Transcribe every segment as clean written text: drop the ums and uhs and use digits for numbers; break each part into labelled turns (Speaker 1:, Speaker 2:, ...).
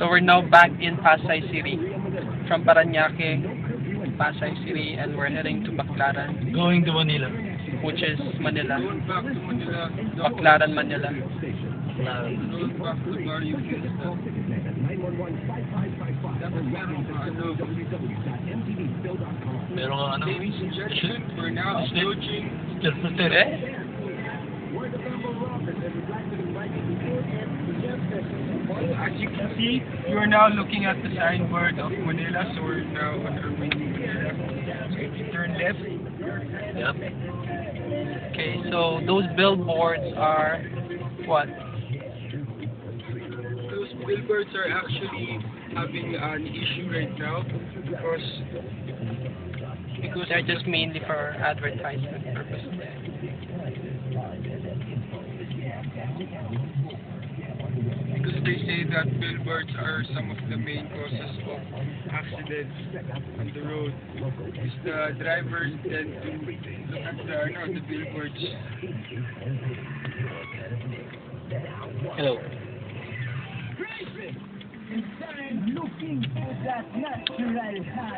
Speaker 1: So we're now back in Pasay City from Parañaque, Pasay City, and we're heading to Baclaran,
Speaker 2: Going to Manila.
Speaker 1: which is Manila. Baclaran, Manila.
Speaker 2: Meron ka ano?
Speaker 3: We're now approaching.
Speaker 1: Eh?
Speaker 3: As you can see, you are now looking at the signboard of Manila, so we're now on our way to Manila. So if you turn left,
Speaker 2: Yep.
Speaker 1: Okay, so those billboards are what?
Speaker 3: those billboards are actually having an issue right now because
Speaker 1: They're just mainly for advertisement purposes.
Speaker 3: because they say that billboards are some of the main causes of accidents on the road. Because the drivers tend to look at the billboards.
Speaker 2: Hello.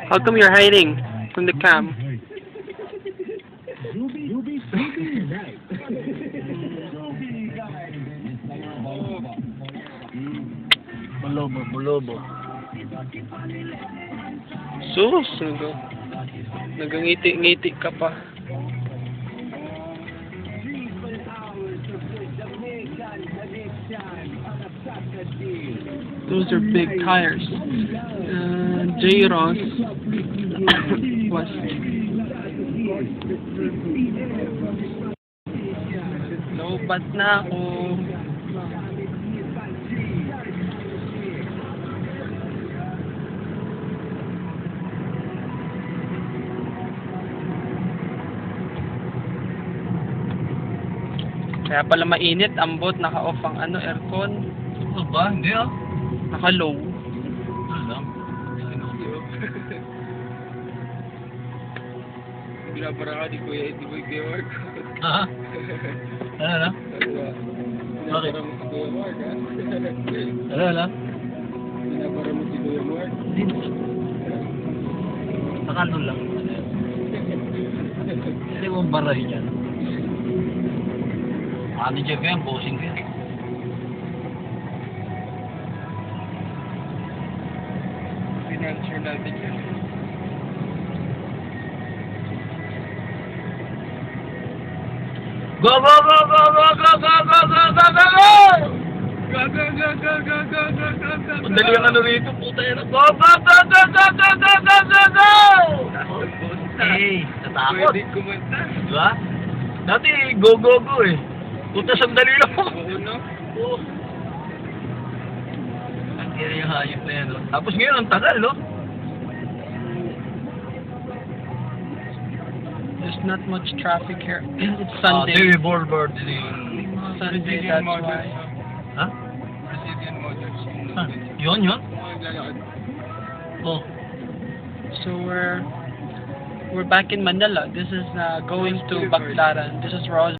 Speaker 1: How come you're hiding from the cam?
Speaker 2: Bulobo.
Speaker 1: Sus, nagangiti-ngiti ka pa. Those are big tires. J-Ross was lobat na ako. Kaya pala mainit, ambot, naka-off ang aircon,
Speaker 2: Ano ba? Hindi ah.
Speaker 1: naka-low.
Speaker 2: Ano lang?
Speaker 3: Binabara ka ni Kuya Eddie Boy kay Mark.
Speaker 2: Ha? Ano na?
Speaker 3: Binabara mo si Kuya Mark, ha?
Speaker 2: Ano?
Speaker 3: Binabara mo si Kuya Mark.
Speaker 2: Nakano lang. Hindi mo barahin yan. Ano dyan ko yan? Bossing ko yan.
Speaker 3: Financial natin yan.
Speaker 2: Go! Madali ang ano rito, puta yan. Go! Eh, natakot.
Speaker 3: Pwede kumanta.
Speaker 2: Diba? Dati, go eh. Puta, sandali lang.
Speaker 3: Oo, no?
Speaker 2: Oo. Ang kira yung hayop na yan, no? Tapos ngayon, ang tagal, no?
Speaker 1: There's not much traffic here. It's
Speaker 2: Sunday.
Speaker 1: Sunday.
Speaker 2: Boulevard.
Speaker 1: Sunday,
Speaker 3: Brazilian
Speaker 1: that's
Speaker 3: models.
Speaker 1: why.
Speaker 2: Ha?
Speaker 3: Brazilian models.
Speaker 2: Ah, yun?
Speaker 3: Mga naglalakad.
Speaker 2: Oh.
Speaker 1: So we're back in Manila. This is going to Baclaran. This is Rose.